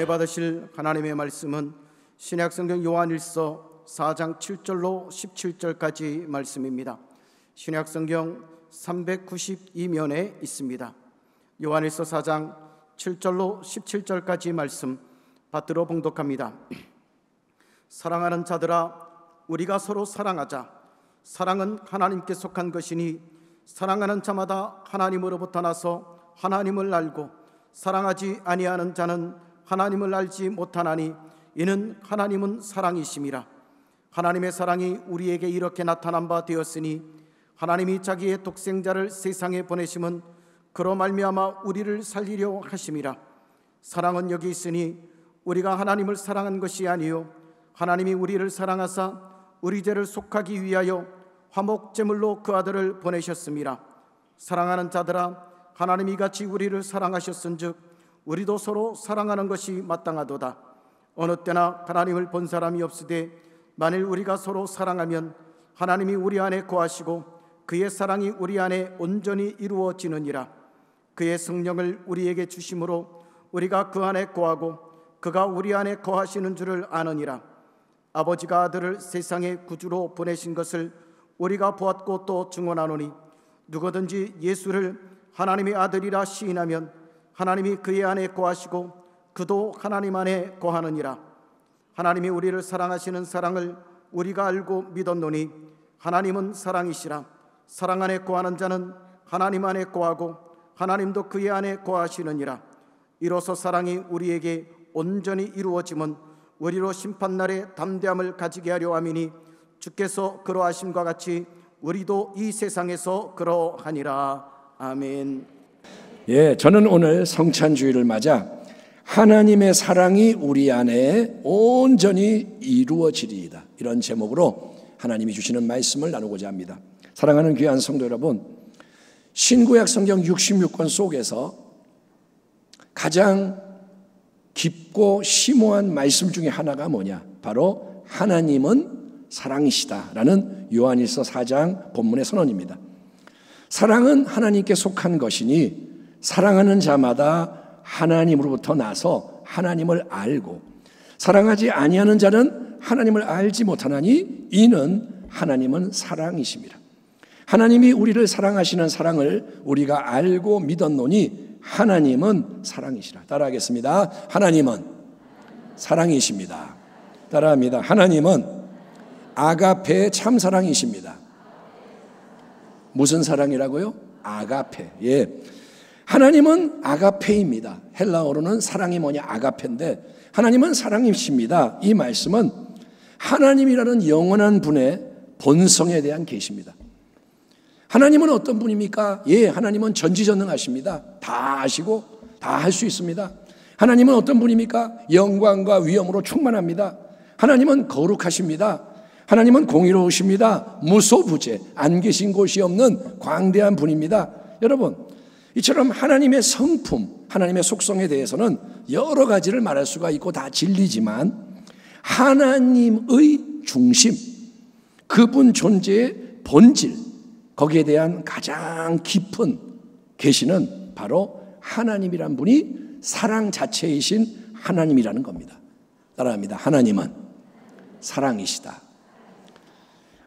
은혜 받으실 하나님의 말씀은 신약성경 요한일서 4장 7절로 17절까지 말씀입니다. 신약성경 392면에 있습니다. 요한일서 4장 7절로 17절까지 말씀 받들어 봉독합니다. 사랑하는 자들아, 우리가 서로 사랑하자. 사랑은 하나님께 속한 것이니 사랑하는 자마다 하나님으로부터 나서 하나님을 알고 사랑하지 아니하는 자는 하나님을 알지 못하나니 이는 하나님은 사랑이심이라. 하나님의 사랑이 우리에게 이렇게 나타난 바 되었으니 하나님이 자기의 독생자를 세상에 보내심은 그로 말미암아 우리를 살리려 하심이라. 사랑은 여기 있으니 우리가 하나님을 사랑한 것이 아니요 하나님이 우리를 사랑하사 우리 죄를 속하기 위하여 화목제물로 그 아들을 보내셨음이라. 사랑하는 자들아, 하나님이 이같이 우리를 사랑하셨은즉 우리도 서로 사랑하는 것이 마땅하도다. 어느 때나 하나님을 본 사람이 없으되 만일 우리가 서로 사랑하면 하나님이 우리 안에 거하시고 그의 사랑이 우리 안에 온전히 이루어지느니라. 그의 성령을 우리에게 주심으로 우리가 그 안에 거하고 그가 우리 안에 거하시는 줄을 아느니라. 아버지가 아들을 세상의 구주로 보내신 것을 우리가 보았고 또 증언하노니 누구든지 예수를 하나님의 아들이라 시인하면 하나님이 그의 안에 거하시고 그도 하나님 안에 거하느니라. 하나님이 우리를 사랑하시는 사랑을 우리가 알고 믿었노니 하나님은 사랑이시라. 사랑 안에 거하는 자는 하나님 안에 거하고 하나님도 그의 안에 거하시느니라. 이로써 사랑이 우리에게 온전히 이루어짐은 우리로 심판날에 담대함을 가지게 하려 함이니 주께서 그러하심과 같이 우리도 이 세상에서 그러하니라. 아멘. 저는 오늘 성찬주의를 맞아 하나님의 사랑이 우리 안에 온전히 이루어지리이다, 이런 제목으로 하나님이 주시는 말씀을 나누고자 합니다. 사랑하는 귀한 성도 여러분, 신구약 성경 66권 속에서 가장 깊고 심오한 말씀 중에 하나가 뭐냐? 바로 하나님은 사랑이시다라는 요한일서 4장 본문의 선언입니다. 사랑은 하나님께 속한 것이니 사랑하는 자마다 하나님으로부터 나서 하나님을 알고 사랑하지 아니하는 자는 하나님을 알지 못하나니 이는 하나님은 사랑이심이라. 하나님이 우리를 사랑하시는 사랑을 우리가 알고 믿었노니 하나님은 사랑이시라. 따라하겠습니다. 하나님은 사랑이십니다. 따라합니다. 하나님은 아가페 참사랑이십니다. 무슨 사랑이라고요? 아가페. 하나님은 아가페입니다. 헬라어로는 사랑이 뭐냐? 아가페인데 하나님은 사랑이십니다. 이 말씀은 하나님이라는 영원한 분의 본성에 대한 계시입니다. 하나님은 어떤 분입니까? 하나님은 전지전능하십니다. 다 아시고 다 할 수 있습니다. 하나님은 어떤 분입니까? 영광과 위엄으로 충만합니다. 하나님은 거룩하십니다. 하나님은 공의로우십니다. 무소부재, 안 계신 곳이 없는 광대한 분입니다. 여러분, 이처럼 하나님의 성품, 하나님의 속성에 대해서는 여러 가지를 말할 수가 있고 다 진리지만 하나님의 중심, 그분 존재의 본질, 거기에 대한 가장 깊은 계시는 바로 하나님이란 분이 사랑 자체이신 하나님이라는 겁니다. 따라합니다. 하나님은 사랑이시다.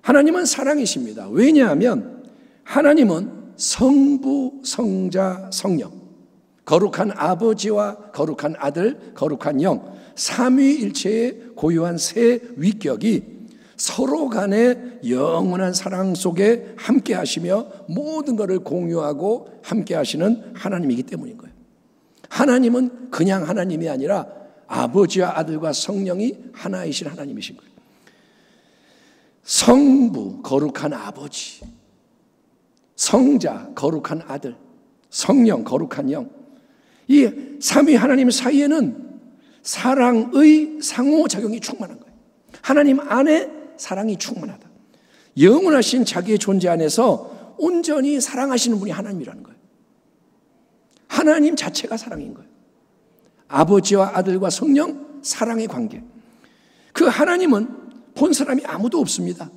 하나님은 사랑이십니다. 왜냐하면 하나님은 성부, 성자, 성령, 거룩한 아버지와 거룩한 아들, 거룩한 영, 삼위일체의 고유한 세 위격이 서로 간의 영원한 사랑 속에 함께 하시며 모든 것을 공유하고 함께 하시는 하나님이기 때문인 거예요. 하나님은 그냥 하나님이 아니라 아버지와 아들과 성령이 하나이신 하나님이신 거예요. 성부, 거룩한 아버지, 성자, 거룩한 아들, 성령, 거룩한 영, 이 삼위 하나님 사이에는 사랑의 상호작용이 충만한 거예요. 하나님 안에 사랑이 충만하다. 영원하신 자기의 존재 안에서 온전히 사랑하시는 분이 하나님이라는 거예요. 하나님 자체가 사랑인 거예요. 아버지와 아들과 성령, 사랑의 관계. 그 하나님은 본 사람이 아무도 없습니다.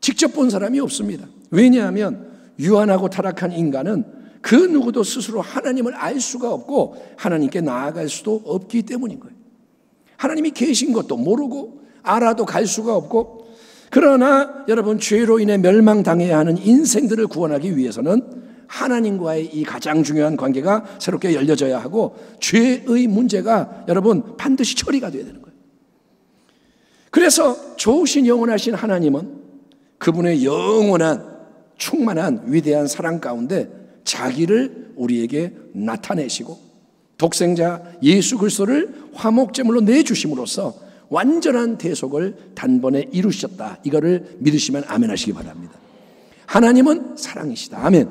직접 본 사람이 없습니다. 왜냐하면 유한하고 타락한 인간은 그 누구도 스스로 하나님을 알 수가 없고 하나님께 나아갈 수도 없기 때문인 거예요. 하나님이 계신 것도 모르고 알아도 갈 수가 없고, 그러나 여러분, 죄로 인해 멸망당해야 하는 인생들을 구원하기 위해서는 하나님과의 이 가장 중요한 관계가 새롭게 열려져야 하고, 죄의 문제가 여러분 반드시 처리가 돼야 되는 거예요. 그래서 좋으신 영원하신 하나님은 그분의 영원한 충만한 위대한 사랑 가운데 자기를 우리에게 나타내시고 독생자 예수 그리스도를 화목제물로 내주심으로써 완전한 대속을 단번에 이루셨다. 이거를 믿으시면 아멘 하시기 바랍니다. 하나님은 사랑이시다. 아멘.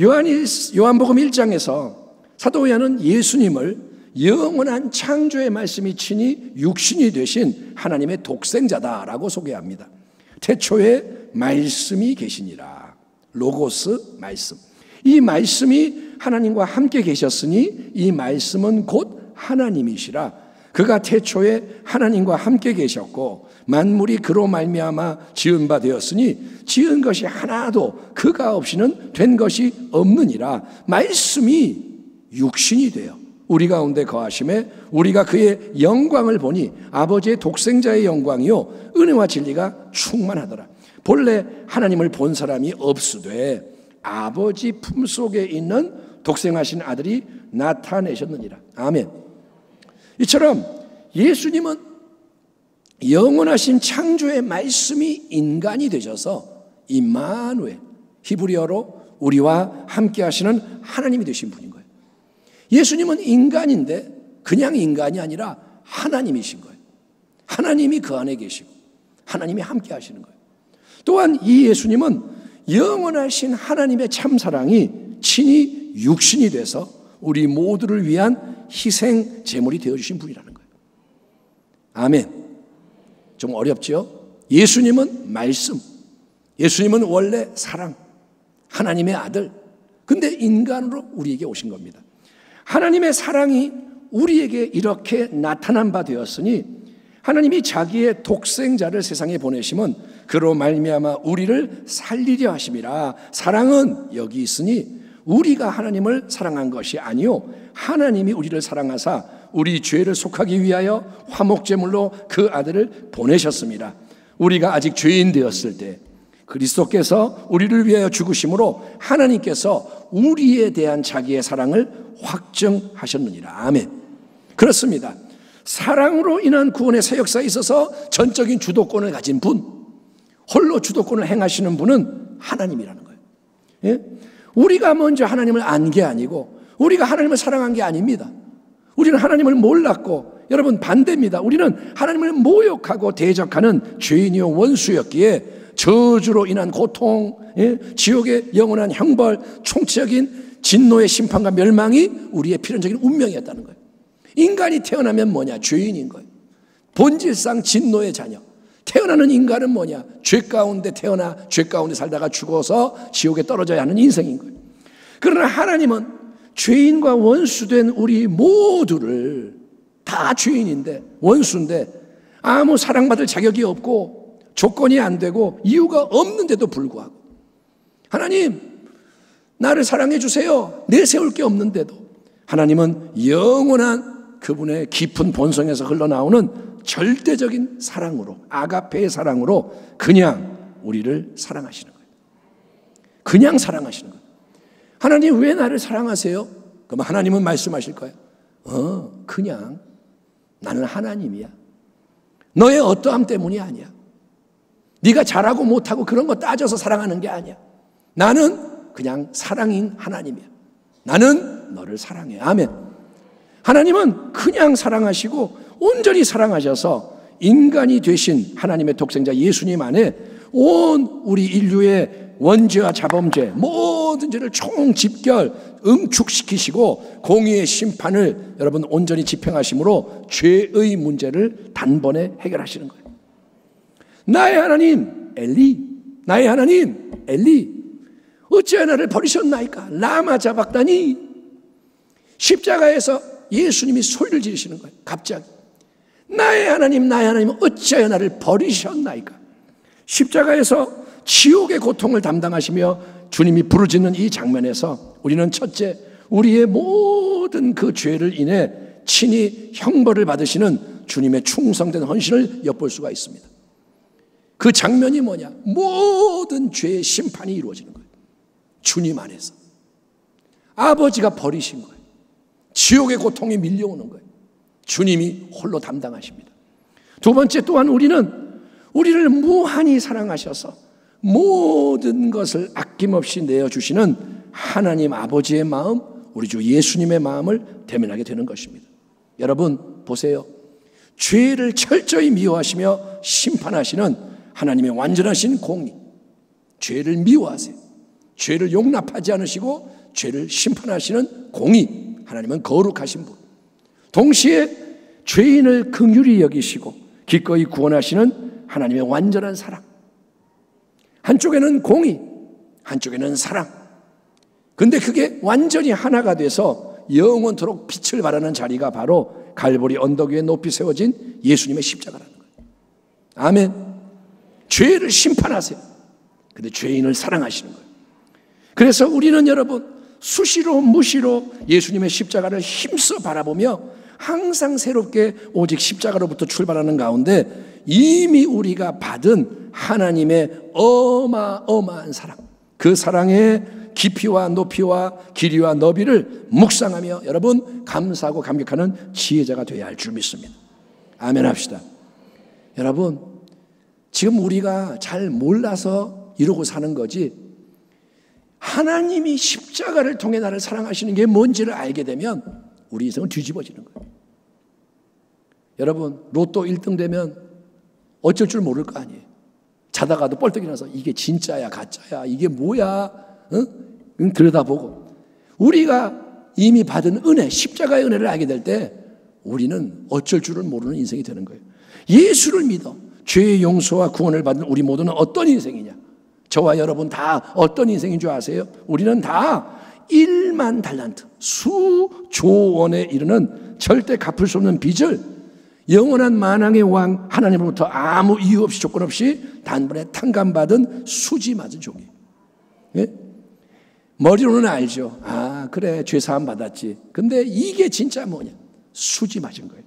요한복음 1장에서 사도 요한은 예수님을 영원한 창조의 말씀이 친히 육신이 되신 하나님의 독생자다라고 소개합니다. 태초에 말씀이 계시니라. 로고스 말씀. 이 말씀이 하나님과 함께 계셨으니 이 말씀은 곧 하나님이시라. 그가 태초에 하나님과 함께 계셨고 만물이 그로 말미암아 지은 바 되었으니 지은 것이 하나도 그가 없이는 된 것이 없느니라. 말씀이 육신이 되어 우리 가운데 거하심에 우리가 그의 영광을 보니 아버지의 독생자의 영광이요 은혜와 진리가 충만하더라. 본래 하나님을 본 사람이 없으되 아버지 품속에 있는 독생하신 아들이 나타내셨느니라. 아멘. 이처럼 예수님은 영원하신 창조의 말씀이 인간이 되셔서 임마누엘, 히브리어로 우리와 함께 하시는 하나님이 되신 분인 거예요. 예수님은 인간인데 그냥 인간이 아니라 하나님이신 거예요. 하나님이 그 안에 계시고 하나님이 함께 하시는 거예요. 또한 이 예수님은 영원하신 하나님의 참사랑이 친히 육신이 돼서 우리 모두를 위한 희생 제물이 되어주신 분이라는 거예요. 아멘. 좀 어렵죠? 예수님은 말씀, 예수님은 원래 사랑, 하나님의 아들, 근데 인간으로 우리에게 오신 겁니다. 하나님의 사랑이 우리에게 이렇게 나타난 바 되었으니 하나님이 자기의 독생자를 세상에 보내심은 그로 말미암아 우리를 살리려 하심이라. 사랑은 여기 있으니 우리가 하나님을 사랑한 것이 아니요 하나님이 우리를 사랑하사 우리 죄를 속하기 위하여 화목제물로 그 아들을 보내셨습니다. 우리가 아직 죄인 되었을 때 그리스도께서 우리를 위하여 죽으심으로 하나님께서 우리에 대한 자기의 사랑을 확증하셨느니라. 아멘. 그렇습니다. 사랑으로 인한 구원의 새 역사에 있어서 전적인 주도권을 가진 분, 홀로 주도권을 행하시는 분은 하나님이라는 거예요. 예? 우리가 먼저 하나님을 안 게 아니고 우리가 하나님을 사랑한 게 아닙니다. 우리는 하나님을 몰랐고, 여러분 반대입니다. 우리는 하나님을 모욕하고 대적하는 죄인이요 원수였기에 저주로 인한 고통, 지옥의 영원한 형벌, 총체적인 진노의 심판과 멸망이 우리의 필연적인 운명이었다는 거예요. 인간이 태어나면 뭐냐? 죄인인 거예요. 본질상 진노의 자녀. 태어나는 인간은 뭐냐? 죄 가운데 태어나 죄 가운데 살다가 죽어서 지옥에 떨어져야 하는 인생인 거예요. 그러나 하나님은 죄인과 원수된 우리 모두를, 다 죄인인데 원수인데 아무 사랑받을 자격이 없고 조건이 안 되고 이유가 없는데도 불구하고 하나님 나를 사랑해 주세요. 내세울 게 없는데도 하나님은 영원한 그분의 깊은 본성에서 흘러나오는 절대적인 사랑으로, 아가페의 사랑으로 그냥 우리를 사랑하시는 거예요. 그냥 사랑하시는 거예요. 하나님 왜 나를 사랑하세요? 그럼 하나님은 말씀하실 거예요. 그냥 나는 하나님이야. 너의 어떠함 때문이 아니야. 네가 잘하고 못하고 그런 거 따져서 사랑하는 게 아니야. 나는 그냥 사랑인 하나님이야. 나는 너를 사랑해. 아멘. 하나님은 그냥 사랑하시고 온전히 사랑하셔서 인간이 되신 하나님의 독생자 예수님 안에 온 우리 인류의 원죄와 자범죄 모든 죄를 총집결 응축시키시고 공의의 심판을 여러분 온전히 집행하심으로 죄의 문제를 단번에 해결하시는 거예요. 나의 하나님 엘리, 나의 하나님 엘리, 어찌하여 나를 버리셨나이까? 라마 자박다니. 십자가에서 예수님이 소리를 지르시는 거예요. 갑자기 나의 하나님, 나의 하나님, 어찌하여 나를 버리셨나이까? 십자가에서 지옥의 고통을 담당하시며 주님이 부르짖는 이 장면에서 우리는 첫째, 우리의 모든 그 죄를 인해 친히 형벌을 받으시는 주님의 충성된 헌신을 엿볼 수가 있습니다. 그 장면이 뭐냐? 모든 죄의 심판이 이루어지는 거예요. 주님 안에서. 아버지가 버리신 거예요. 지옥의 고통이 밀려오는 거예요. 주님이 홀로 담당하십니다. 두 번째, 또한 우리를 무한히 사랑하셔서 모든 것을 아낌없이 내어주시는 하나님 아버지의 마음, 우리 주 예수님의 마음을 대면하게 되는 것입니다. 여러분 보세요. 죄를 철저히 미워하시며 심판하시는 하나님의 완전하신 공의, 죄를 미워하세요. 죄를 용납하지 않으시고 죄를 심판하시는 공의, 하나님은 거룩하신 분. 동시에 죄인을 긍휼히 여기시고 기꺼이 구원하시는 하나님의 완전한 사랑. 한쪽에는 공의, 한쪽에는 사랑. 근데 그게 완전히 하나가 돼서 영원토록 빛을 발하는 자리가 바로 갈보리 언덕 위에 높이 세워진 예수님의 십자가라는 거예요. 아멘. 죄를 심판하세요. 근데 죄인을 사랑하시는 거예요. 그래서 우리는 여러분 수시로 무시로 예수님의 십자가를 힘써 바라보며 항상 새롭게 오직 십자가로부터 출발하는 가운데 이미 우리가 받은 하나님의 어마어마한 사랑, 그 사랑의 깊이와 높이와 길이와 너비를 묵상하며 여러분 감사하고 감격하는 지혜자가 되어야 할 줄 믿습니다. 아멘 합시다. 여러분, 지금 우리가 잘 몰라서 이러고 사는 거지, 하나님이 십자가를 통해 나를 사랑하시는 게 뭔지를 알게 되면 우리 인생은 뒤집어지는 거예요. 여러분, 로또 1등 되면 어쩔 줄 모를 거 아니에요. 자다가도 뻘떡 일어나서 이게 진짜야 가짜야 이게 뭐야, 들여다보고. 우리가 이미 받은 은혜, 십자가의 은혜를 알게 될 때 우리는 어쩔 줄을 모르는 인생이 되는 거예요. 예수를 믿어 죄의 용서와 구원을 받은 우리 모두는 어떤 인생이냐? 저와 여러분 다 어떤 인생인 줄 아세요? 우리는 다 1만 달란트, 수조 원에 이르는 절대 갚을 수 없는 빚을 영원한 만왕의 왕 하나님으로부터 아무 이유 없이 조건 없이 단번에 탕감받은 수지 맞은 종이에요. 예? 머리로는 알죠. 아, 그래, 죄사함 받았지. 근데 이게 진짜 뭐냐? 수지 맞은 거예요.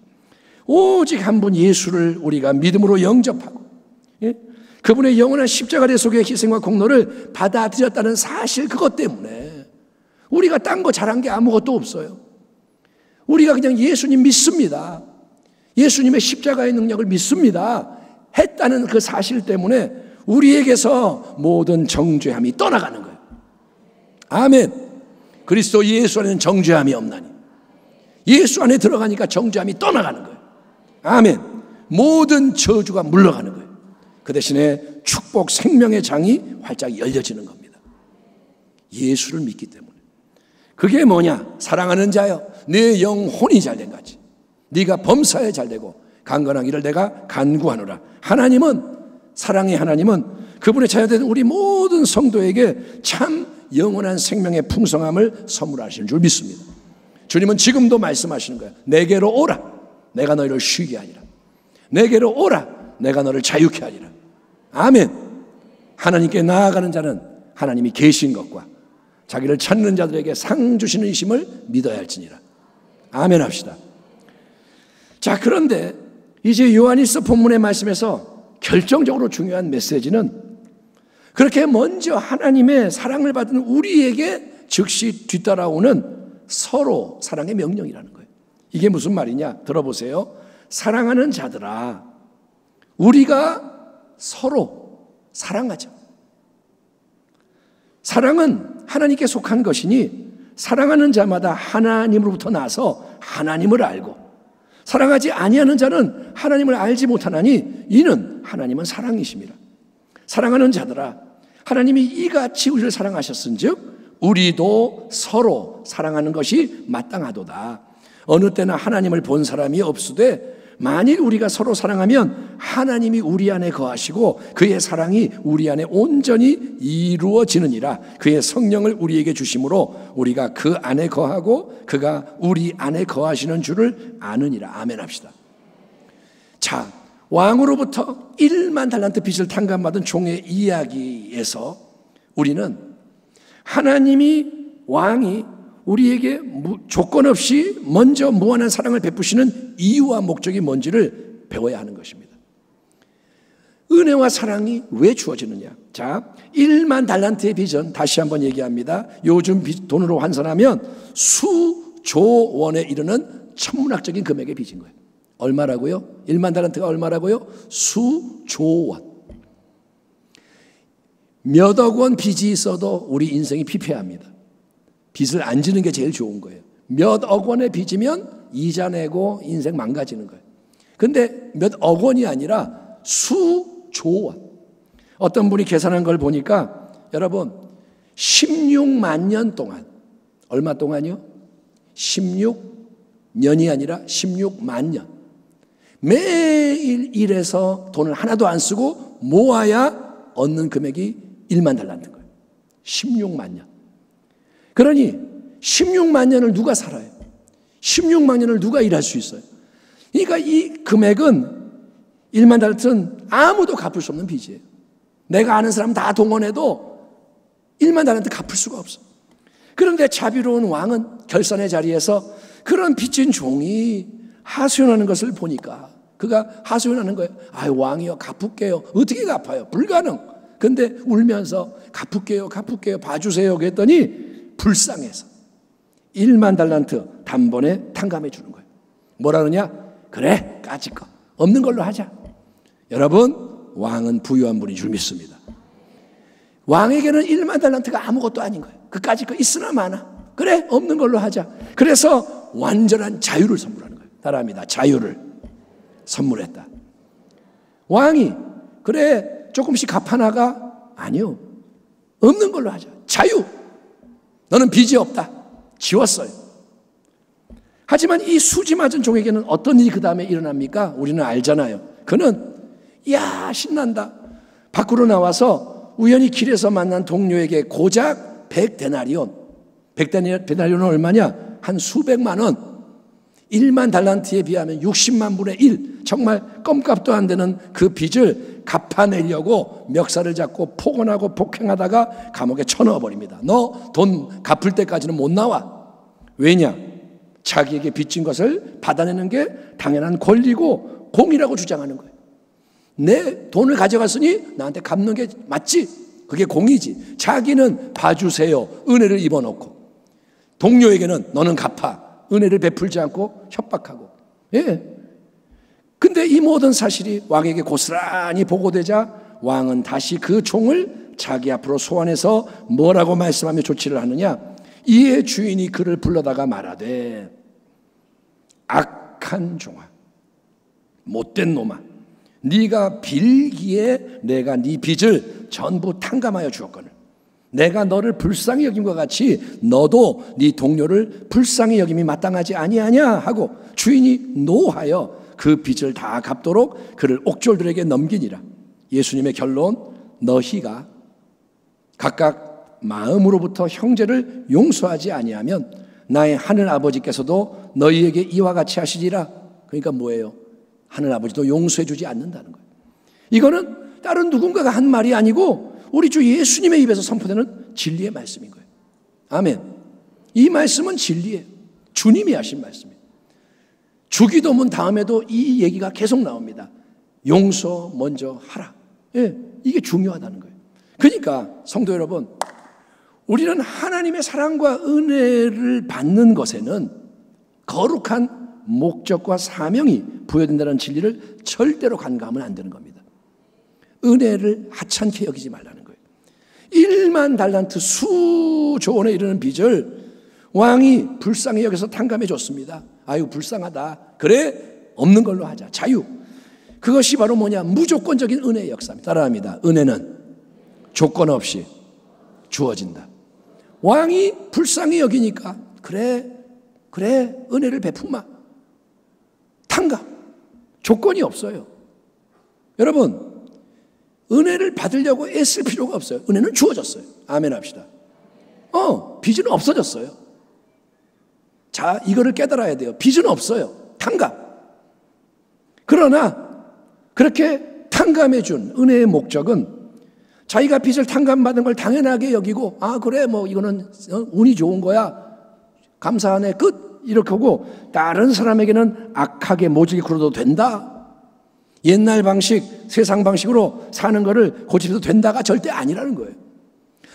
오직 한 분 예수를 우리가 믿음으로 영접하고, 예? 그분의 영원한 십자가 속의 희생과 공로를 받아들였다는 사실, 그것 때문에 우리가 딴 거 잘한 게 아무것도 없어요. 우리가 그냥 예수님 믿습니다. 예수님의 십자가의 능력을 믿습니다 했다는 그 사실 때문에 우리에게서 모든 정죄함이 떠나가는 거예요. 아멘. 그리스도 예수 안에는 정죄함이 없나니. 예수 안에 들어가니까 정죄함이 떠나가는 거예요. 아멘. 모든 저주가 물러가는 거예요. 그 대신에 축복, 생명의 장이 활짝 열려지는 겁니다. 예수를 믿기 때문에. 그게 뭐냐? 사랑하는 자여, 내 영혼이 잘된 거지. 네가 범사에 잘되고 강건하기를 내가 간구하노라. 하나님은, 사랑의 하나님은 그분의 자녀된 우리 모든 성도에게 참 영원한 생명의 풍성함을 선물하시는 줄 믿습니다. 주님은 지금도 말씀하시는 거예요. 내게로 오라, 내가 너희를 쉬게 하리라. 내게로 오라, 내가 너를 자유케 하리라. 아멘. 하나님께 나아가는 자는 하나님이 계신 것과 자기를 찾는 자들에게 상 주시는 이심을 믿어야 할지니라. 아멘 합시다. 자, 그런데 이제 요한일서 본문의 말씀에서 결정적으로 중요한 메시지는 그렇게 먼저 하나님의 사랑을 받은 우리에게 즉시 뒤따라오는 서로 사랑의 명령이라는 거예요. 이게 무슨 말이냐? 들어보세요. 사랑하는 자들아, 우리가 서로 사랑하자. 사랑은 하나님께 속한 것이니 사랑하는 자마다 하나님으로부터 나서 하나님을 알고, 사랑하지 아니하는 자는 하나님을 알지 못하나니 이는 하나님은 사랑이심이라. 사랑하는 자들아, 하나님이 이같이 우리를 사랑하셨은즉 우리도 서로 사랑하는 것이 마땅하도다. 어느 때나 하나님을 본 사람이 없으되 만일 우리가 서로 사랑하면 하나님이 우리 안에 거하시고 그의 사랑이 우리 안에 온전히 이루어지느니라. 그의 성령을 우리에게 주심으로 우리가 그 안에 거하고 그가 우리 안에 거하시는 줄을 아느니라. 아멘 합시다. 자, 왕으로부터 1만 달란트 빚을 탕감받은 종의 이야기에서 우리는 하나님이 왕이 우리에게 조건 없이 먼저 무한한 사랑을 베푸시는 이유와 목적이 뭔지를 배워야 하는 것입니다. 은혜와 사랑이 왜 주어지느냐? 자, 1만 달란트의 빚은 다시 한번 얘기합니다. 요즘 돈으로 환산하면 수조 원에 이르는 천문학적인 금액의 빚인 거예요. 얼마라고요? 1만 달란트가 얼마라고요? 수조 원. 몇 억 원 빚이 있어도 우리 인생이 피폐합니다. 빚을 안 지는 게 제일 좋은 거예요. 몇 억 원의 빚이면 이자 내고 인생 망가지는 거예요. 근데 몇 억 원이 아니라 수조 원. 어떤 분이 계산한 걸 보니까 여러분 16만 년 동안, 얼마 동안요? 16년이 아니라 16만 년. 매일 일해서 돈을 하나도 안 쓰고 모아야 얻는 금액이 1만 달란트인 거예요. 16만 년. 그러니 16만 년을 누가 살아요? 16만 년을 누가 일할 수 있어요? 그러니까 이 금액은 1만 달란트는 아무도 갚을 수 없는 빚이에요. 내가 아는 사람 다 동원해도 1만 달란트 갚을 수가 없어. 그런데 자비로운 왕은 결산의 자리에서 그런 빚진 종이 하소연하는 것을 보니까 그가 하소연하는 거예요. 아유, 왕이요, 갚을게요. 어떻게 갚아요? 불가능. 근데 울면서 갚을게요, 봐주세요. 그랬더니 불쌍해서 1만 달란트 단번에 탕감해 주는 거예요. 뭐라 그러냐? 그래, 까짓 거 없는 걸로 하자. 여러분, 왕은 부유한 분인 줄 믿습니다. 왕에게는 1만 달란트가 아무것도 아닌 거예요. 그까짓 거 있으나 마나. 그래, 없는 걸로 하자. 그래서 완전한 자유를 선물하는 거예요. 따라합니다. 자유를 선물했다. 왕이 그래 조금씩 갚아나가? 아니요. 없는 걸로 하자. 자유. 너는 빚이 없다. 지웠어요. 하지만 이 수지 맞은 종에게는 어떤 일이 그 다음에 일어납니까? 우리는 알잖아요. 그는 야 신난다. 밖으로 나와서 우연히 길에서 만난 동료에게 고작 100데나리온. 100데나리온은 얼마냐? 한 수백만 원. 1만 달란트에 비하면 60만 분의 1. 정말 껌값도 안 되는 그 빚을 갚아내려고 멱살을 잡고 폭언하고 폭행하다가 감옥에 쳐넣어버립니다. 너 돈 갚을 때까지는 못 나와. 왜냐? 자기에게 빚진 것을 받아내는 게 당연한 권리고 공이라고 주장하는 거예요. 내 돈을 가져갔으니 나한테 갚는 게 맞지. 그게 공이지. 자기는 봐주세요. 은혜를 입어놓고 동료에게는 너는 갚아. 은혜를 베풀지 않고 협박하고. 예. 근데 이 모든 사실이 왕에게 고스란히 보고되자 왕은 다시 그 종을 자기 앞으로 소환해서 뭐라고 말씀하며 조치를 하느냐? 이에 주인이 그를 불러다가 말하되 악한 종아, 못된 놈아, 네가 빌기에 내가 네 빚을 전부 탕감하여 주었거늘 내가 너를 불쌍히 여김과 같이 너도 네 동료를 불쌍히 여김이 마땅하지 아니하냐 하고 주인이 노하여 그 빚을 다 갚도록 그를 옥졸들에게 넘기니라. 예수님의 결론, 너희가 각각 마음으로부터 형제를 용서하지 아니하면 나의 하늘 아버지께서도 너희에게 이와 같이 하시리라. 그러니까 뭐예요? 하늘 아버지도 용서해 주지 않는다는 거예요. 이거는 다른 누군가가 한 말이 아니고 우리 주 예수님의 입에서 선포되는 진리의 말씀인 거예요. 아멘. 이 말씀은 진리예요. 주님이 하신 말씀이에요. 주기도문 다음에도 이 얘기가 계속 나옵니다. 용서 먼저 하라. 예, 이게 중요하다는 거예요. 그러니까 성도 여러분, 우리는 하나님의 사랑과 은혜를 받는 것에는 거룩한 목적과 사명이 부여된다는 진리를 절대로 간과하면 안 되는 겁니다. 은혜를 하찮게 여기지 말라는 거예요. 1만 달란트 수조 원에 이르는 빚을 왕이 불쌍히 여겨서 탕감해 줬습니다. 아유 불쌍하다. 그래 없는 걸로 하자. 자유. 그것이 바로 뭐냐? 무조건적인 은혜의 역사입니다. 따라합니다. 은혜는 조건 없이 주어진다. 왕이 불쌍히 여기니까 그래 은혜를 베품마. 탕감. 조건이 없어요. 여러분 은혜를 받으려고 애쓸 필요가 없어요. 은혜는 주어졌어요. 아멘 합시다. 빚은 없어졌어요. 자, 이거를 깨달아야 돼요. 빚은 없어요. 탕감. 그러나 그렇게 탕감해 준 은혜의 목적은 자기가 빚을 탕감받은 걸 당연하게 여기고, 아 그래 뭐 이거는 운이 좋은 거야, 감사하네, 끝, 이렇게 하고 다른 사람에게는 악하게 모질게 굴어도 된다, 옛날 방식, 세상 방식으로 사는 거를 고집해도 된다가 절대 아니라는 거예요.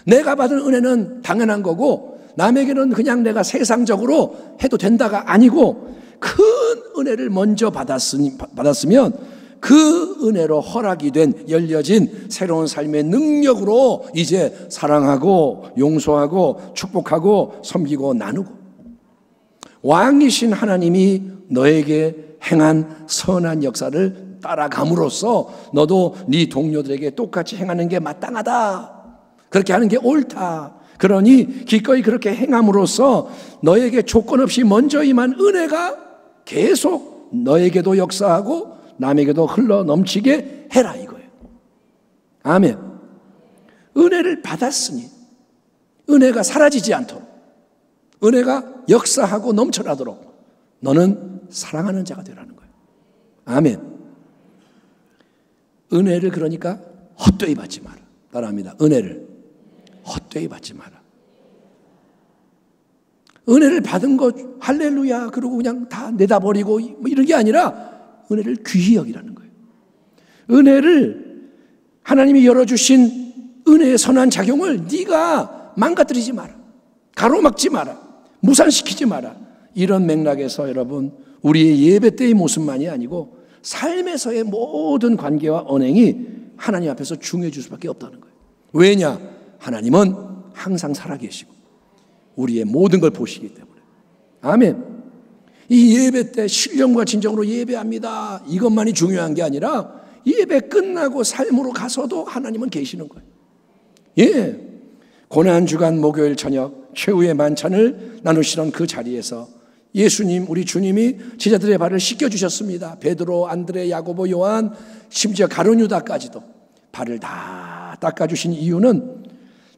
내가 받은 은혜는 당연한 거고 남에게는 그냥 내가 세상적으로 해도 된다가 아니고, 큰 은혜를 먼저 받았으면 그 은혜로 허락이 된 열려진 새로운 삶의 능력으로 이제 사랑하고 용서하고 축복하고 섬기고 나누고, 왕이신 하나님이 너에게 행한 선한 역사를 따라감으로써 너도 네 동료들에게 똑같이 행하는 게 마땅하다, 그렇게 하는 게 옳다, 그러니 기꺼이 그렇게 행함으로써 너에게 조건 없이 먼저 임한 은혜가 계속 너에게도 역사하고 남에게도 흘러 넘치게 해라 이거예요. 아멘. 은혜를 받았으니 은혜가 사라지지 않도록, 은혜가 역사하고 넘쳐나도록 너는 사랑하는 자가 되라는 거예요. 아멘. 은혜를 그러니까 헛되이 받지 마라. 따라합니다. 은혜를 헛되이 받지 마라. 은혜를 받은 것 할렐루야 그러고 그냥 다 내다버리고 뭐 이런 게 아니라 은혜를 귀히 여기라는 거예요. 은혜를, 하나님이 열어주신 은혜의 선한 작용을 네가 망가뜨리지 마라, 가로막지 마라, 무산시키지 마라. 이런 맥락에서 여러분, 우리의 예배 때의 모습만이 아니고 삶에서의 모든 관계와 언행이 하나님 앞에서 중요해질 수밖에 없다는 거예요. 왜냐? 하나님은 항상 살아계시고 우리의 모든 걸 보시기 때문에. 아멘. 이 예배 때 신령과 진정으로 예배합니다, 이것만이 중요한 게 아니라 예배 끝나고 삶으로 가서도 하나님은 계시는 거예요. 예, 고난주간 목요일 저녁 최후의 만찬을 나누시던 그 자리에서 예수님, 우리 주님이 제자들의 발을 씻겨주셨습니다. 베드로, 안드레, 야고보, 요한, 심지어 가룟 유다까지도 발을 다 닦아주신 이유는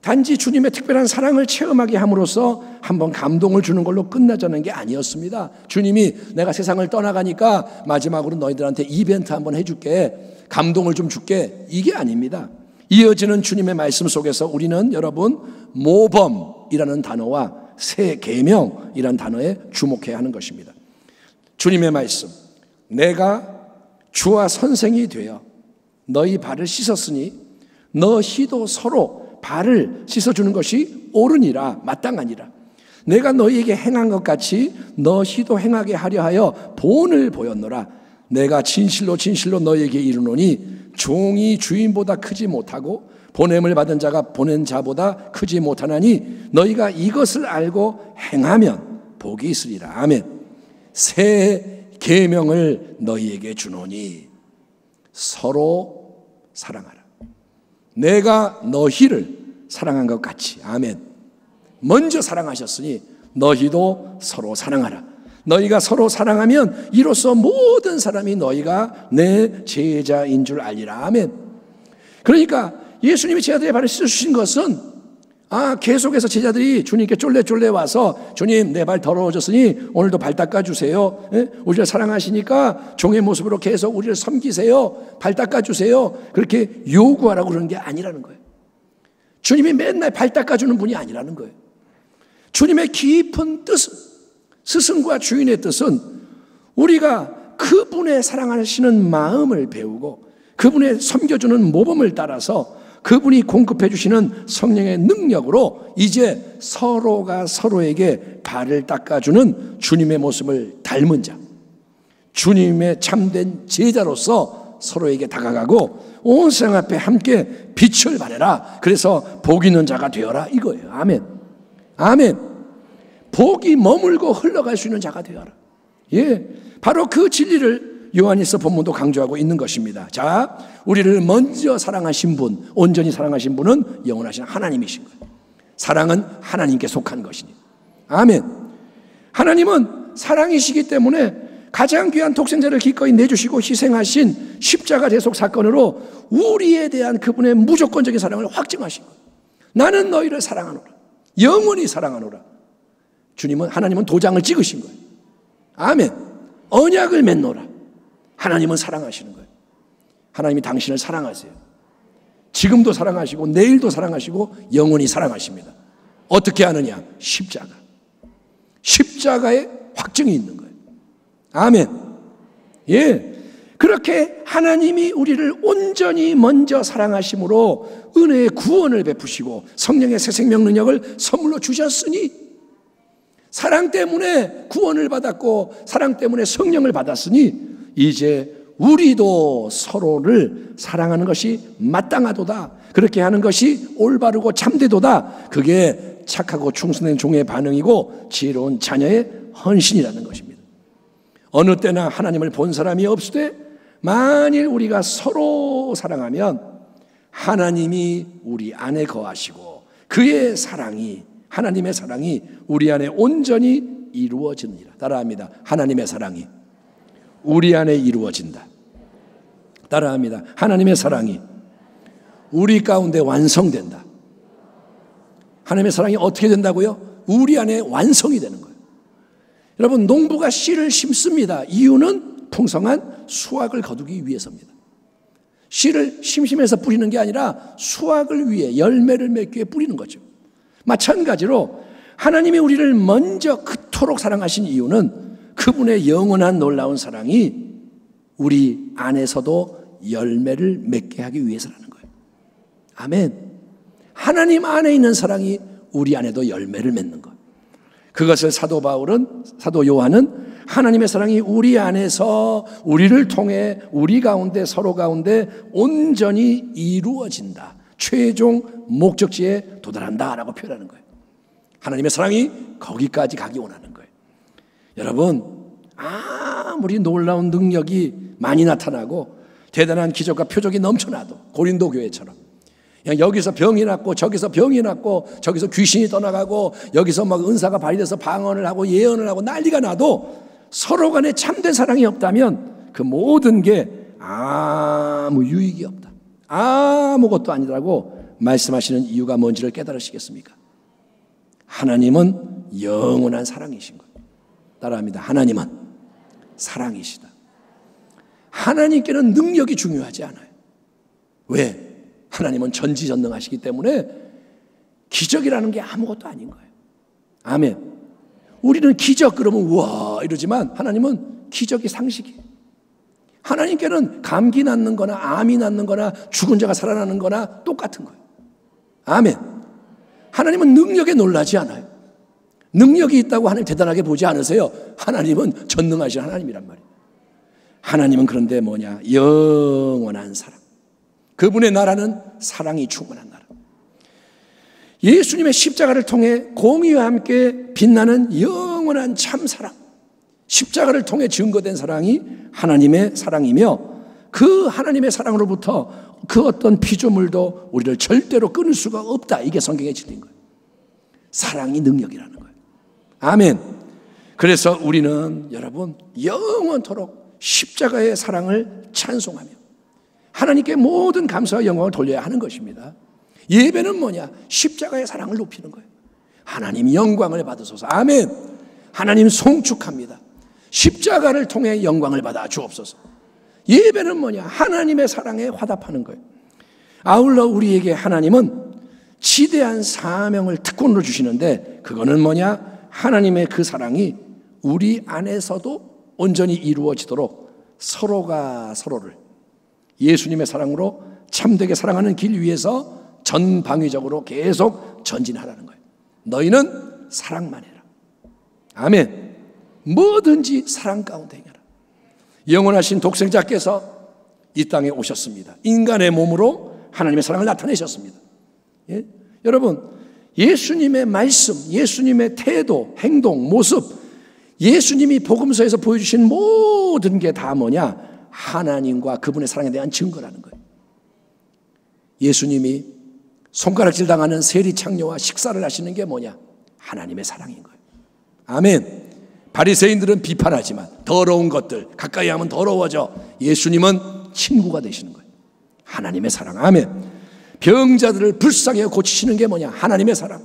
단지 주님의 특별한 사랑을 체험하게 함으로써 한번 감동을 주는 걸로 끝나자는 게 아니었습니다. 주님이 내가 세상을 떠나가니까 마지막으로 너희들한테 이벤트 한번 해줄게, 감동을 좀 줄게, 이게 아닙니다. 이어지는 주님의 말씀 속에서 우리는 여러분 모범이라는 단어와 새 계명이라는 단어에 주목해야 하는 것입니다. 주님의 말씀, 내가 주와 선생이 되어 너희 발을 씻었으니 너희도 서로 발을 씻어주는 것이 옳으니라, 마땅하니라. 내가 너희에게 행한 것 같이 너희도 행하게 하려 하여 본을 보였노라. 내가 진실로 진실로 너희에게 이르노니 종이 주인보다 크지 못하고 보냄을 받은 자가 보낸 자보다 크지 못하나니 너희가 이것을 알고 행하면 복이 있으리라. 아멘. 새 계명을 너희에게 주노니 서로 사랑하라. 내가 너희를 사랑한 것 같이. 아멘. 먼저 사랑하셨으니 너희도 서로 사랑하라. 너희가 서로 사랑하면 이로써 모든 사람이 너희가 내 제자인 줄 알리라. 아멘. 그러니까 예수님이 제자들의 발을 씻어주신 것은 계속해서 제자들이 주님께 쫄래쫄래 와서 주님 내 발 더러워졌으니 오늘도 발 닦아주세요, 우리를 사랑하시니까 종의 모습으로 계속 우리를 섬기세요, 발 닦아주세요, 그렇게 요구하라고 그러는 게 아니라는 거예요. 주님이 맨날 발 닦아주는 분이 아니라는 거예요. 주님의 깊은 뜻은, 스승과 주인의 뜻은 우리가 그분의 사랑하시는 마음을 배우고 그분의 섬겨주는 모범을 따라서 그분이 공급해 주시는 성령의 능력으로 이제 서로가 서로에게 발을 닦아주는 주님의 모습을 닮은 자, 주님의 참된 제자로서 서로에게 다가가고 온 세상 앞에 함께 빛을 발해라. 그래서 복 있는 자가 되어라 이거예요. 아멘. 아멘. 복이 머물고 흘러갈 수 있는 자가 되어라. 예, 바로 그 진리를 요한일서 본문도 강조하고 있는 것입니다. 자, 우리를 먼저 사랑하신 분, 온전히 사랑하신 분은 영원하신 하나님이신 거예요. 사랑은 하나님께 속한 것이니. 아멘. 하나님은 사랑이시기 때문에 가장 귀한 독생자를 기꺼이 내주시고 희생하신 십자가 대속 사건으로 우리에 대한 그분의 무조건적인 사랑을 확증하신 거예요. 나는 너희를 사랑하노라. 영원히 사랑하노라. 주님은, 하나님은 도장을 찍으신 거예요. 아멘. 언약을 맺노라. 하나님은 사랑하시는 거예요. 하나님이 당신을 사랑하세요. 지금도 사랑하시고 내일도 사랑하시고 영원히 사랑하십니다. 어떻게 하느냐? 십자가. 십자가에 확증이 있는 거예요. 아멘. 예. 그렇게 하나님이 우리를 온전히 먼저 사랑하심으로 은혜의 구원을 베푸시고 성령의 새 생명 능력을 선물로 주셨으니, 사랑 때문에 구원을 받았고 사랑 때문에 성령을 받았으니 이제 우리도 서로를 사랑하는 것이 마땅하도다. 그렇게 하는 것이 올바르고 참되도다. 그게 착하고 충성된 종의 반응이고 지혜로운 자녀의 헌신이라는 것입니다. 어느 때나 하나님을 본 사람이 없으되 만일 우리가 서로 사랑하면 하나님이 우리 안에 거하시고 그의 사랑이, 하나님의 사랑이 우리 안에 온전히 이루어지느니라. 따라합니다. 하나님의 사랑이 우리 안에 이루어진다. 따라합니다. 하나님의 사랑이 우리 가운데 완성된다. 하나님의 사랑이 어떻게 된다고요? 우리 안에 완성이 되는 거예요. 여러분, 농부가 씨를 심습니다. 이유는 풍성한 수확을 거두기 위해서입니다. 씨를 심심해서 뿌리는 게 아니라 수확을 위해, 열매를 맺기 위해 뿌리는 거죠. 마찬가지로 하나님이 우리를 먼저 그토록 사랑하신 이유는 그분의 영원한 놀라운 사랑이 우리 안에서도 열매를 맺게 하기 위해서라는 거예요. 아멘. 하나님 안에 있는 사랑이 우리 안에도 열매를 맺는 것. 그것을 사도 요한은 하나님의 사랑이 우리 안에서 우리를 통해 우리 가운데 서로 가운데 온전히 이루어진다. 최종 목적지에 도달한다라고 표현하는 거예요. 하나님의 사랑이 거기까지 가기 원하는 거예요. 여러분, 아무리 놀라운 능력이 많이 나타나고 대단한 기적과 표적이 넘쳐나도 고린도 교회처럼 여기서 병이 낫고 저기서 병이 낫고 저기서 귀신이 떠나가고 여기서 막 은사가 발휘돼서 방언을 하고 예언을 하고 난리가 나도 서로 간에 참된 사랑이 없다면 그 모든 게 아무 유익이 없다. 아무것도 아니라고 말씀하시는 이유가 뭔지를 깨달으시겠습니까? 하나님은 영원한 사랑이신 거예요. 따라합니다. 하나님은 사랑이시다. 하나님께는 능력이 중요하지 않아요. 왜? 하나님은 전지전능하시기 때문에 기적이라는 게 아무것도 아닌 거예요. 아멘. 우리는 기적 그러면 우와 이러지만 하나님은 기적이 상식이에요. 하나님께는 감기 낫는 거나 암이 낫는 거나 죽은 자가 살아나는 거나 똑같은 거예요. 아멘. 하나님은 능력에 놀라지 않아요. 능력이 있다고 하나님 대단하게 보지 않으세요. 하나님은 전능하신 하나님이란 말이에요. 하나님은 그런데 뭐냐? 영원한 사랑. 그분의 나라는 사랑이 충만한 나라. 예수님의 십자가를 통해 공의와 함께 빛나는 영원한 참사랑, 십자가를 통해 증거된 사랑이 하나님의 사랑이며 그 하나님의 사랑으로부터 그 어떤 피조물도 우리를 절대로 끊을 수가 없다. 이게 성경의 진리인 거예요. 사랑이 능력이라는 거예요. 아멘. 그래서 우리는 여러분 영원토록 십자가의 사랑을 찬송하며 하나님께 모든 감사와 영광을 돌려야 하는 것입니다. 예배는 뭐냐? 십자가의 사랑을 높이는 거예요. 하나님 영광을 받으소서. 아멘. 하나님 송축합니다. 십자가를 통해 영광을 받아 주옵소서. 예배는 뭐냐? 하나님의 사랑에 화답하는 거예요. 아울러 우리에게 하나님은 지대한 사명을 특권으로 주시는데 그거는 뭐냐? 하나님의 그 사랑이 우리 안에서도 온전히 이루어지도록 서로가 서로를 예수님의 사랑으로 참되게 사랑하는 길 위에서 전방위적으로 계속 전진하라는 거예요. 너희는 사랑만 해라. 아멘. 뭐든지 사랑 가운데 행하라. 영원하신 독생자께서 이 땅에 오셨습니다. 인간의 몸으로 하나님의 사랑을 나타내셨습니다. 예? 여러분, 예수님의 말씀, 예수님의 태도, 행동, 모습, 예수님이 복음서에서 보여주신 모든 게 다 뭐냐? 하나님과 그분의 사랑에 대한 증거라는 거예요. 예수님이 손가락질 당하는 세리창녀와 식사를 하시는 게 뭐냐? 하나님의 사랑인 거예요. 아멘. 바리새인들은 비판하지만 더러운 것들 가까이 하면 더러워져. 예수님은 친구가 되시는 거예요. 하나님의 사랑. 아멘. 병자들을 불쌍히 고치시는 게 뭐냐? 하나님의 사랑.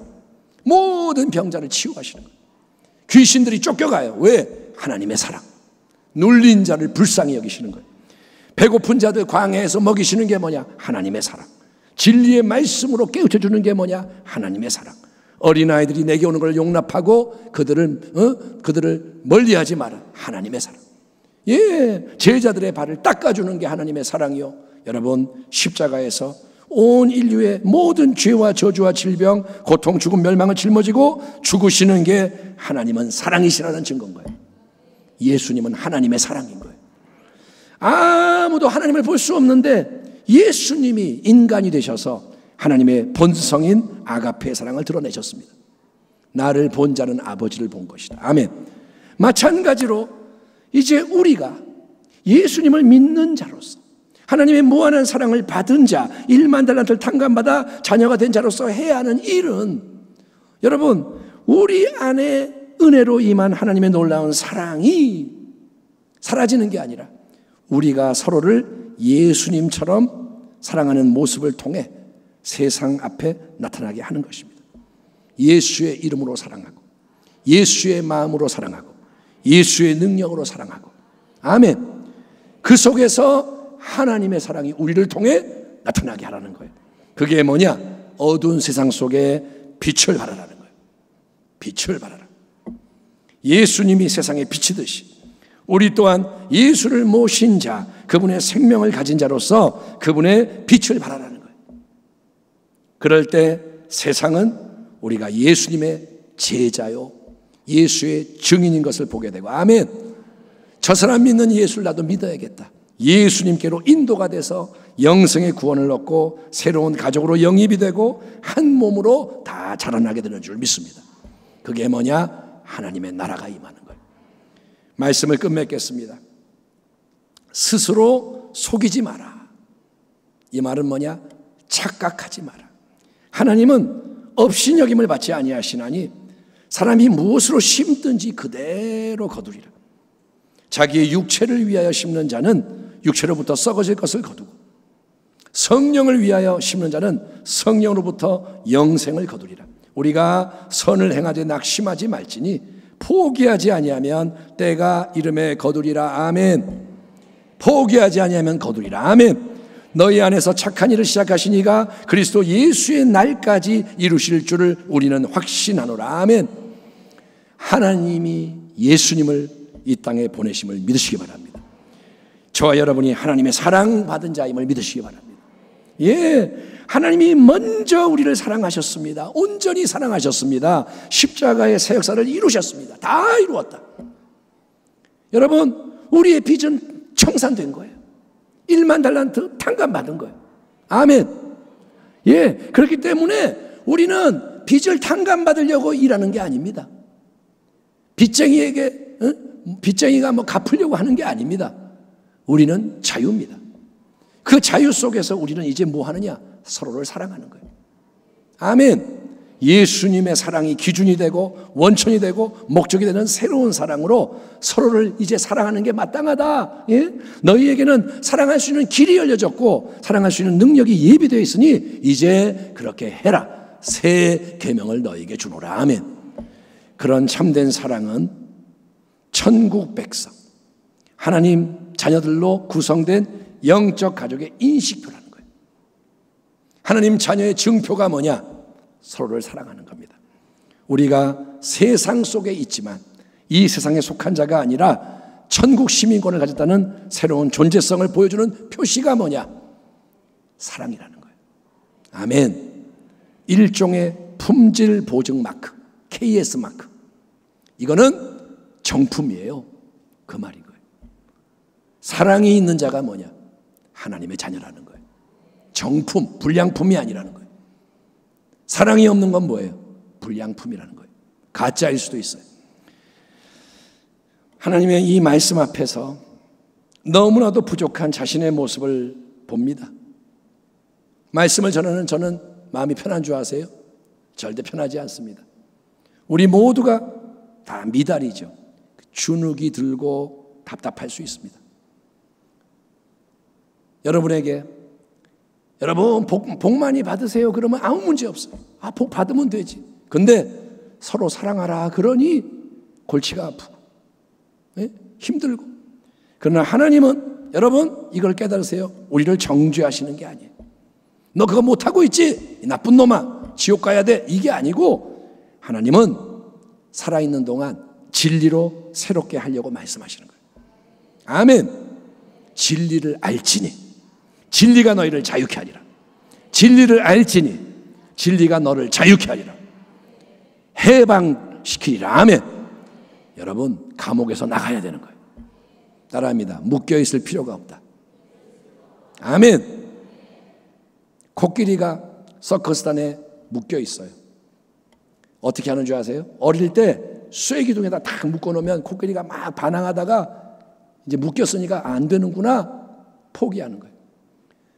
모든 병자를 치유하시는 거예요. 귀신들이 쫓겨가요. 왜? 하나님의 사랑. 눌린 자를 불쌍히 여기시는 거예요. 배고픈 자들 광야에서 먹이시는 게 뭐냐? 하나님의 사랑. 진리의 말씀으로 깨우쳐 주는 게 뭐냐? 하나님의 사랑. 어린아이들이 내게 오는 걸 용납하고 그들을 멀리하지 마라. 하나님의 사랑. 예, 제자들의 발을 닦아주는 게 하나님의 사랑이요. 여러분, 십자가에서 온 인류의 모든 죄와 저주와 질병, 고통, 죽음, 멸망을 짊어지고 죽으시는 게 하나님은 사랑이시라는 증거인 거예요. 예수님은 하나님의 사랑인 거예요. 아무도 하나님을 볼 수 없는데 예수님이 인간이 되셔서 하나님의 본성인 아가페의 사랑을 드러내셨습니다. 나를 본 자는 아버지를 본 것이다. 아멘. 마찬가지로 이제 우리가 예수님을 믿는 자로서 하나님의 무한한 사랑을 받은 자, 1만 달란트를 탕감받아 자녀가 된 자로서 해야 하는 일은, 여러분, 우리 안에 은혜로 임한 하나님의 놀라운 사랑이 사라지는 게 아니라 우리가 서로를 예수님처럼 사랑하는 모습을 통해 세상 앞에 나타나게 하는 것입니다. 예수의 이름으로 사랑하고, 예수의 마음으로 사랑하고, 예수의 능력으로 사랑하고, 아멘. 그 속에서 하나님의 사랑이 우리를 통해 나타나게 하라는 거예요. 그게 뭐냐? 어두운 세상 속에 빛을 발하라는 거예요. 빛을 발하라. 예수님이 세상에 비치듯이 우리 또한 예수를 모신 자, 그분의 생명을 가진 자로서 그분의 빛을 발하라는 거예요. 그럴 때 세상은 우리가 예수님의 제자요, 예수의 증인인 것을 보게 되고, 아멘. 저 사람 믿는 예수를 나도 믿어야겠다. 예수님께로 인도가 돼서 영생의 구원을 얻고 새로운 가족으로 영입이 되고 한 몸으로 다 자라나게 되는 줄 믿습니다. 그게 뭐냐? 하나님의 나라가 임하는 거예요. 말씀을 끝맺겠습니다. 스스로 속이지 마라. 이 말은 뭐냐? 착각하지 마라. 하나님은 업신여김을 받지 아니하시나니 사람이 무엇으로 심든지 그대로 거두리라. 자기의 육체를 위하여 심는 자는 육체로부터 썩어질 것을 거두고 성령을 위하여 심는 자는 성령으로부터 영생을 거두리라. 우리가 선을 행하되 낙심하지 말지니 포기하지 아니하면 때가 이름에 거두리라. 아멘. 포기하지 아니하면 거두리라. 아멘. 너희 안에서 착한 일을 시작하신 이가 그리스도 예수의 날까지 이루실 줄을 우리는 확신하노라. 아멘. 하나님이 예수님을 이 땅에 보내심을 믿으시기 바랍니다. 저와 여러분이 하나님의 사랑받은 자임을 믿으시기 바랍니다. 예, 하나님이 먼저 우리를 사랑하셨습니다. 온전히 사랑하셨습니다. 십자가의 새 역사를 이루셨습니다. 다 이루었다. 여러분, 우리의 빚은 청산된 거예요. 1만 달란트 탕감받은 거예요. 아멘. 예, 그렇기 때문에 우리는 빚을 탕감받으려고 일하는 게 아닙니다. 빚쟁이가 뭐 갚으려고 하는 게 아닙니다. 우리는 자유입니다. 그 자유 속에서 우리는 이제 뭐 하느냐? 서로를 사랑하는 거예요. 아멘. 예수님의 사랑이 기준이 되고 원천이 되고 목적이 되는 새로운 사랑으로 서로를 이제 사랑하는 게 마땅하다. 예? 너희에게는 사랑할 수 있는 길이 열려졌고 사랑할 수 있는 능력이 예비되어 있으니 이제 그렇게 해라. 새 계명을 너희에게 주노라. 아멘. 그런 참된 사랑은 천국 백성, 하나님 자녀들로 구성된 영적 가족의 인식표라는 거예요. 하나님 자녀의 증표가 뭐냐? 서로를 사랑하는 겁니다. 우리가 세상 속에 있지만 이 세상에 속한 자가 아니라 천국 시민권을 가졌다는 새로운 존재성을 보여주는 표시가 뭐냐? 사랑이라는 거예요. 아멘. 일종의 품질 보증 마크, KS 마크. 이거는 정품이에요. 그 말인 거예요. 사랑이 있는 자가 뭐냐? 하나님의 자녀라는 거예요. 정품, 불량품이 아니라는 거예요. 사랑이 없는 건 뭐예요? 불량품이라는 거예요. 가짜일 수도 있어요. 하나님의 이 말씀 앞에서 너무나도 부족한 자신의 모습을 봅니다. 말씀을 전하는 저는 마음이 편한 줄 아세요? 절대 편하지 않습니다. 우리 모두가 다 미달이죠. 주눅이 들고 답답할 수 있습니다. 여러분에게 여러분 복 많이 받으세요 그러면 아무 문제 없어요. 복 받으면 되지. 근데 서로 사랑하라 그러니 골치가 아프고 힘들고. 그러나 하나님은 여러분 이걸 깨달으세요. 우리를 정죄하시는 게 아니에요. 너 그거 못하고 있지? 이 나쁜 놈아, 지옥 가야 돼. 이게 아니고 하나님은 살아있는 동안 진리로 새롭게 하려고 말씀하시는 거예요. 아멘. 진리를 알지니 진리가 너희를 자유케 하리라. 진리를 알지니 진리가 너를 자유케 하리라. 해방시키리라. 아멘. 여러분, 감옥에서 나가야 되는 거예요. 따라합니다. 묶여있을 필요가 없다. 아멘. 코끼리가 서커스단에 묶여있어요. 어떻게 하는 줄 아세요? 어릴 때 쇠기둥에다 딱 묶어놓으면 코끼리가 막 반항하다가 이제 묶였으니까 안 되는구나 포기하는 거예요.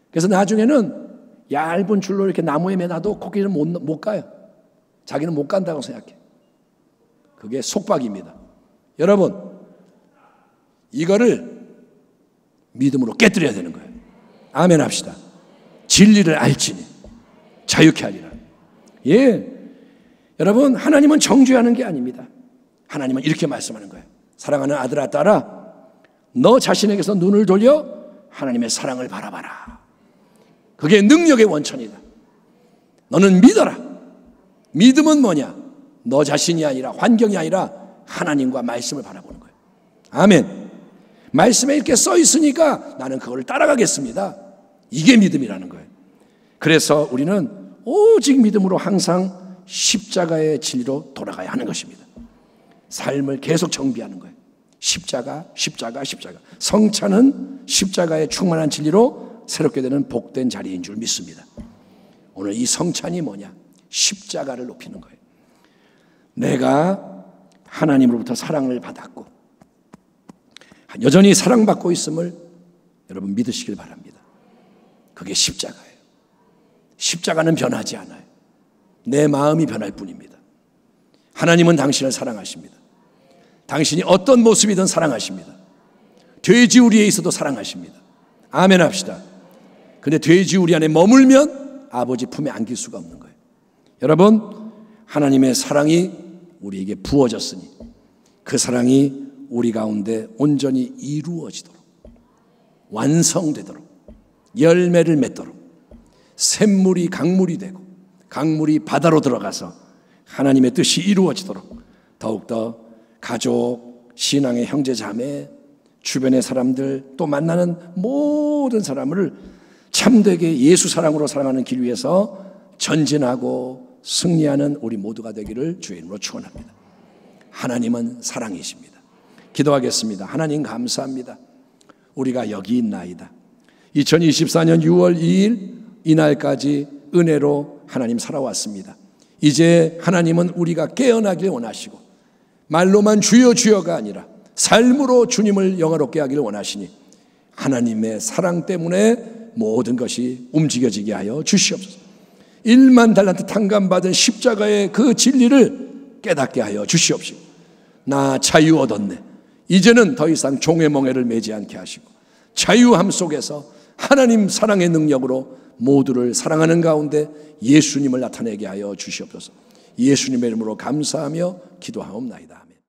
그래서 나중에는 얇은 줄로 이렇게 나무에 매놔도 코끼리는 못 가요. 자기는 못 간다고 생각해. 그게 속박입니다. 여러분, 이거를 믿음으로 깨뜨려야 되는 거예요. 아멘 합시다. 진리를 알지니 자유케 하리라. 예, 여러분, 하나님은 정죄하는 게 아닙니다. 하나님은 이렇게 말씀하는 거예요. 사랑하는 아들아, 딸아, 너 자신에게서 눈을 돌려 하나님의 사랑을 바라봐라. 그게 능력의 원천이다. 너는 믿어라. 믿음은 뭐냐? 너 자신이 아니라, 환경이 아니라 하나님과 말씀을 바라보는 거예요. 아멘. 말씀에 이렇게 써 있으니까 나는 그걸 따라가겠습니다. 이게 믿음이라는 거예요. 그래서 우리는 오직 믿음으로 항상 십자가의 진리로 돌아가야 하는 것입니다. 삶을 계속 정비하는 거예요. 십자가, 십자가, 십자가. 성찬은 십자가의 충만한 진리로 새롭게 되는 복된 자리인 줄 믿습니다. 오늘 이 성찬이 뭐냐? 십자가를 높이는 거예요. 내가 하나님으로부터 사랑을 받았고 여전히 사랑받고 있음을 여러분 믿으시길 바랍니다. 그게 십자가예요. 십자가는 변하지 않아요. 내 마음이 변할 뿐입니다. 하나님은 당신을 사랑하십니다. 당신이 어떤 모습이든 사랑하십니다. 돼지우리에 있어도 사랑하십니다. 아멘 합시다. 근데 돼지우리 안에 머물면 아버지 품에 안길 수가 없는 거예요. 여러분, 하나님의 사랑이 우리에게 부어졌으니 그 사랑이 우리 가운데 온전히 이루어지도록, 완성되도록, 열매를 맺도록, 샘물이 강물이 되고 강물이 바다로 들어가서 하나님의 뜻이 이루어지도록 더욱더 가족, 신앙의 형제 자매, 주변의 사람들, 또 만나는 모든 사람을 참되게 예수 사랑으로 사랑하는 길 위에서 전진하고 승리하는 우리 모두가 되기를 주의 이름으로 축원합니다. 하나님은 사랑이십니다. 기도하겠습니다. 하나님 감사합니다. 우리가 여기 있나이다. 2024년 6월 2일 이날까지 은혜로 하나님 살아왔습니다. 이제 하나님은 우리가 깨어나길 원하시고 말로만 주여 주여가 아니라 삶으로 주님을 영화롭게 하기를 원하시니 하나님의 사랑 때문에 모든 것이 움직여지게 하여 주시옵소서. 1만 달란트 탕감받은 십자가의 그 진리를 깨닫게 하여 주시옵시고 나 자유 얻었네. 이제는 더 이상 종의 멍에를 매지 않게 하시고 자유함 속에서 하나님 사랑의 능력으로 모두를 사랑하는 가운데 예수님을 나타내게 하여 주시옵소서. 예수님의 이름으로 감사하며 기도하옵나이다. 아멘.